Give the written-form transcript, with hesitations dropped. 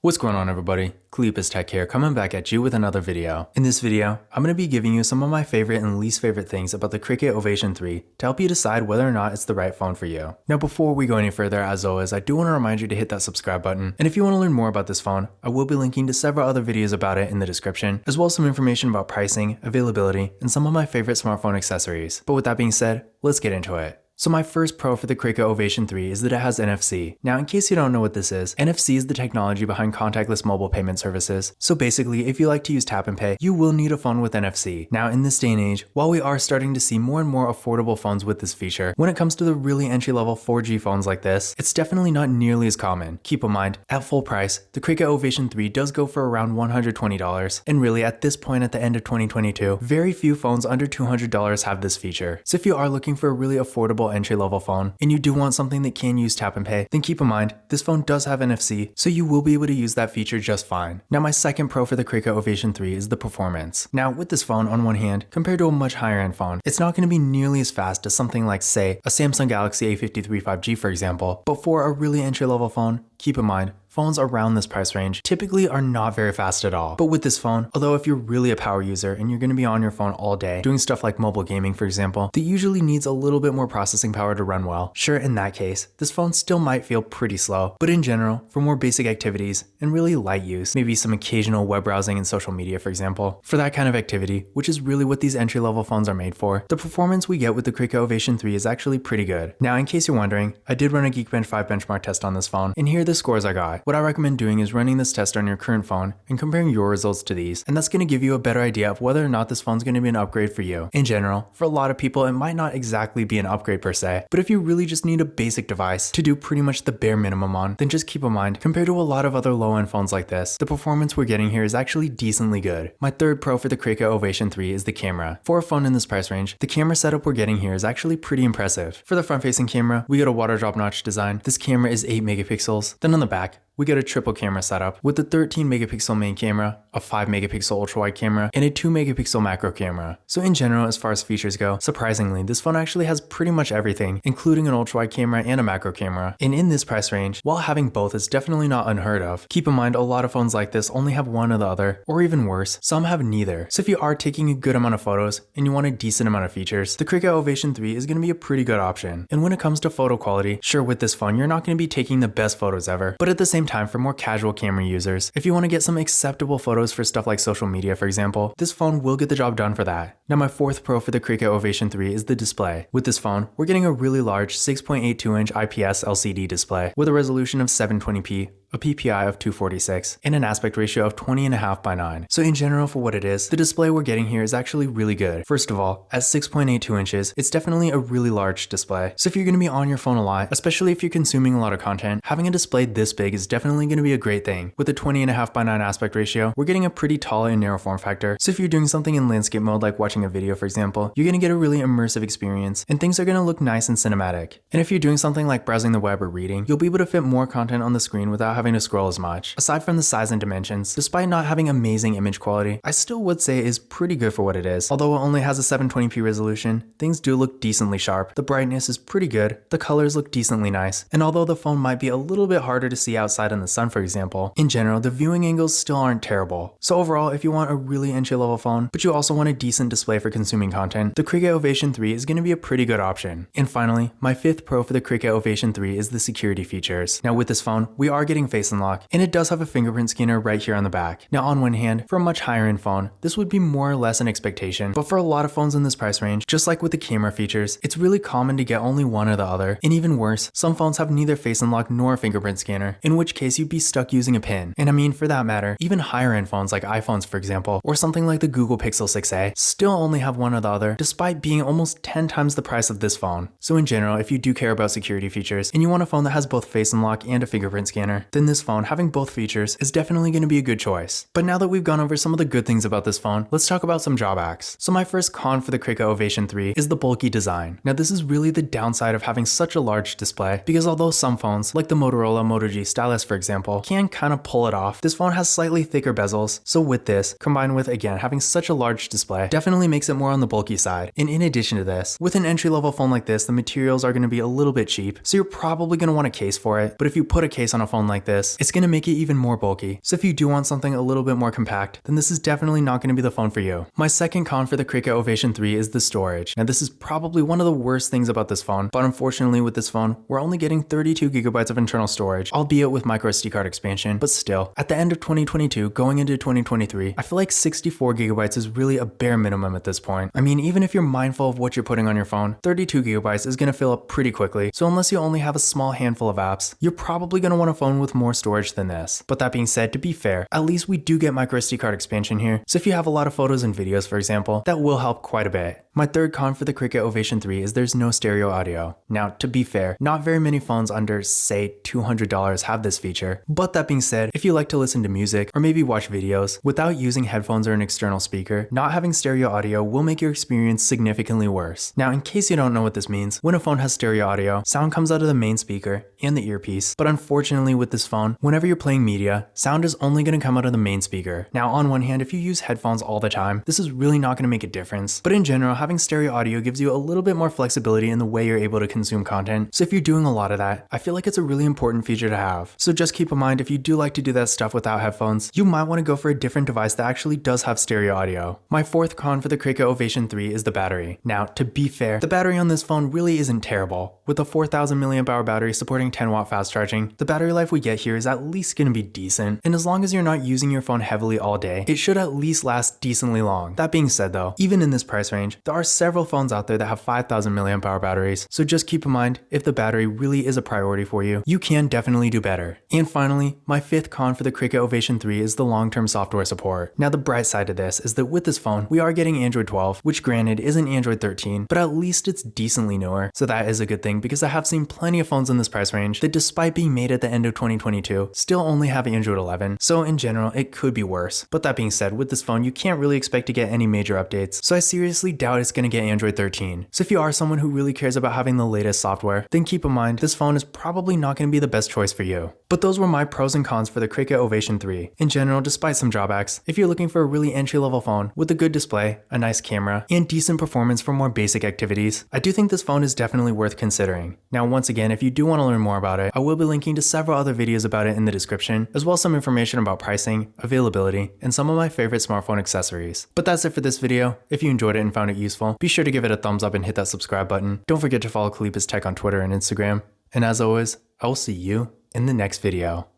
What's going on, everybody? Cleopas Tech here, coming back at you with another video. In this video, I'm going to be giving you some of my favorite and least favorite things about the Cricket Ovation 3 to help you decide whether or not it's the right phone for you. Now, before we go any further, as always, I do want to remind you to hit that subscribe button. And if you want to learn more about this phone, I will be linking to several other videos about it in the description, as well as some information about pricing, availability, and some of my favorite smartphone accessories. But with that being said, let's get into it. So my first pro for the Cricket Ovation 3 is that it has NFC. Now, in case you don't know what this is, NFC is the technology behind contactless mobile payment services. So basically, if you like to use tap and pay, you will need a phone with NFC. Now, in this day and age, while we are starting to see more and more affordable phones with this feature, when it comes to the really entry-level 4G phones like this, it's definitely not nearly as common. Keep in mind, at full price, the Cricket Ovation 3 does go for around $120, and really at this point at the end of 2022, very few phones under $200 have this feature. So if you are looking for a really affordable entry-level phone and you do want something that can use tap and pay, then keep in mind this phone does have NFC, so you will be able to use that feature just fine. Now, my second pro for the Cricket Ovation 3 is the performance. Now, with this phone, on one hand, compared to a much higher end phone, it's not going to be nearly as fast as something like, say, a Samsung Galaxy A53 5G, for example, but for a really entry-level phone, keep in mind, phones around this price range typically are not very fast at all. But with this phone, although if you're really a power user and you're going to be on your phone all day, doing stuff like mobile gaming, for example, that usually needs a little bit more processing power to run well, sure, in that case, this phone still might feel pretty slow. But in general, for more basic activities and really light use, maybe some occasional web browsing and social media, for example, for that kind of activity, which is really what these entry-level phones are made for, the performance we get with the Cricket Ovation 3 is actually pretty good. Now, in case you're wondering, I did run a Geekbench 5 benchmark test on this phone, and here are the scores I got. What I recommend doing is running this test on your current phone and comparing your results to these, and that's going to give you a better idea of whether or not this phone's going to be an upgrade for you. In general, for a lot of people, it might not exactly be an upgrade per se, but if you really just need a basic device to do pretty much the bare minimum on, then just keep in mind, compared to a lot of other low-end phones like this, the performance we're getting here is actually decently good. My third pro for the Cricket Ovation 3 is the camera. For a phone in this price range, the camera setup we're getting here is actually pretty impressive. For the front-facing camera, we get a water drop notch design. This camera is 8 megapixels. Then on the back, we get a triple camera setup with the 13 megapixel main camera, a 5 megapixel ultra wide camera, and a 2 megapixel macro camera. So in general, as far as features go, surprisingly, this phone actually has pretty much everything, including an ultra wide camera and a macro camera. And in this price range, while having both is definitely not unheard of, keep in mind a lot of phones like this only have one or the other, or even worse, some have neither. So if you are taking a good amount of photos and you want a decent amount of features, the Cricket Ovation 3 is going to be a pretty good option. And when it comes to photo quality, sure, with this phone, you're not going to be taking the best photos ever, but at the same time, for more casual camera users, if you want to get some acceptable photos for stuff like social media, for example, this phone will get the job done for that. Now, my fourth pro for the Cricket Ovation 3 is the display. With this phone, we're getting a really large 6.82-inch IPS LCD display with a resolution of 720p, a PPI of 246, and an aspect ratio of 20.5 by 9. So in general, for what it is, the display we're getting here is actually really good. First of all, at 6.82 inches, it's definitely a really large display. So if you're going to be on your phone a lot, especially if you're consuming a lot of content, having a display this big is definitely going to be a great thing. With a 20.5 by 9 aspect ratio, we're getting a pretty tall and narrow form factor. So if you're doing something in landscape mode, like watching a video, for example, you're going to get a really immersive experience, and things are going to look nice and cinematic. And if you're doing something like browsing the web or reading, you'll be able to fit more content on the screen without having to scroll as much. Aside from the size and dimensions, despite not having amazing image quality, I still would say it is pretty good for what it is. Although it only has a 720p resolution, things do look decently sharp. The brightness is pretty good, the colors look decently nice, and although the phone might be a little bit harder to see outside in the sun, for example, in general, the viewing angles still aren't terrible. So overall, if you want a really entry-level phone, but you also want a decent display for consuming content, the Cricket Ovation 3 is going to be a pretty good option. And finally, my fifth pro for the Cricket Ovation 3 is the security features. Now with this phone, we are getting Face Unlock, and it does have a fingerprint scanner right here on the back. Now on one hand, for a much higher end phone, this would be more or less an expectation, but for a lot of phones in this price range, just like with the camera features, it's really common to get only one or the other. And even worse, some phones have neither Face Unlock nor a fingerprint scanner, in which case you'd be stuck using a pin. And I mean, for that matter, even higher end phones like iPhones, for example, or something like the Google Pixel 6a, still only have one or the other, despite being almost 10 times the price of this phone. So in general, if you do care about security features, and you want a phone that has both Face Unlock and a fingerprint scanner, then this phone, having both features, is definitely going to be a good choice. But now that we've gone over some of the good things about this phone, let's talk about some drawbacks. So my first con for the Cricket Ovation 3 is the bulky design. Now this is really the downside of having such a large display, because although some phones, like the Motorola Moto G Stylus for example, can kind of pull it off, this phone has slightly thicker bezels. So with this, combined with again having such a large display, definitely makes it more on the bulky side. And in addition to this, with an entry-level phone like this, the materials are going to be a little bit cheap, so you're probably going to want a case for it. But if you put a case on a phone like this, it's going to make it even more bulky. So if you do want something a little bit more compact, then this is definitely not going to be the phone for you. My second con for the Cricket Ovation 3 is the storage. Now this is probably one of the worst things about this phone, but unfortunately with this phone, we're only getting 32 gigabytes of internal storage, albeit with micro SD card expansion, but still, at the end of 2022, going into 2023, I feel like 64 gigabytes is really a bare minimum at this point. I mean, even if you're mindful of what you're putting on your phone, 32 gigabytes is going to fill up pretty quickly, so unless you only have a small handful of apps, you're probably going to want a phone with more storage than this. But that being said, to be fair, at least we do get micro SD card expansion here, so if you have a lot of photos and videos, for example, that will help quite a bit. My third con for the Cricket Ovation 3 is there's no stereo audio. Now, to be fair, not very many phones under, say, $200 have this feature, but that being said, if you like to listen to music or maybe watch videos without using headphones or an external speaker, not having stereo audio will make your experience significantly worse. Now, in case you don't know what this means, when a phone has stereo audio, sound comes out of the main speaker and the earpiece, but unfortunately with this phone, whenever you're playing media, sound is only going to come out of the main speaker. Now, on one hand, if you use headphones all the time, this is really not going to make a difference, but in general, having stereo audio gives you a little bit more flexibility in the way you're able to consume content, so if you're doing a lot of that, I feel like it's a really important feature to have. So just keep in mind, if you do like to do that stuff without headphones, you might want to go for a different device that actually does have stereo audio. My fourth con for the Cricket Ovation 3 is the battery. Now, to be fair, the battery on this phone really isn't terrible. With a 4000 mAh battery supporting 10-watt fast charging, the battery life we get here is at least going to be decent, and as long as you're not using your phone heavily all day, it should at least last decently long. That being said though, even in this price range, there are several phones out there that have 5000 mAh batteries, so just keep in mind, if the battery really is a priority for you, you can definitely do better. And finally, my fifth con for the Cricket Ovation 3 is the long-term software support. Now the bright side of this is that with this phone, we are getting Android 12, which granted isn't Android 13, but at least it's decently newer, so that is a good thing because I have seen plenty of phones in this price range that despite being made at the end of 2022, still only have Android 11, so in general, it could be worse. But that being said, with this phone, you can't really expect to get any major updates, so I seriously doubt it's going to get Android 13. So if you are someone who really cares about having the latest software, then keep in mind, this phone is probably not going to be the best choice for you. But those were my pros and cons for the Cricket Ovation 3. In general, despite some drawbacks, if you're looking for a really entry-level phone with a good display, a nice camera, and decent performance for more basic activities, I do think this phone is definitely worth considering. Now once again, if you do want to learn more about it, I will be linking to several other videos about it in the description, as well as some information about pricing, availability, and some of my favorite smartphone accessories. But that's it for this video. If you enjoyed it and found it useful, be sure to give it a thumbs up and hit that subscribe button. Don't forget to follow Kalipis Tech on Twitter and Instagram. And as always, I will see you in the next video.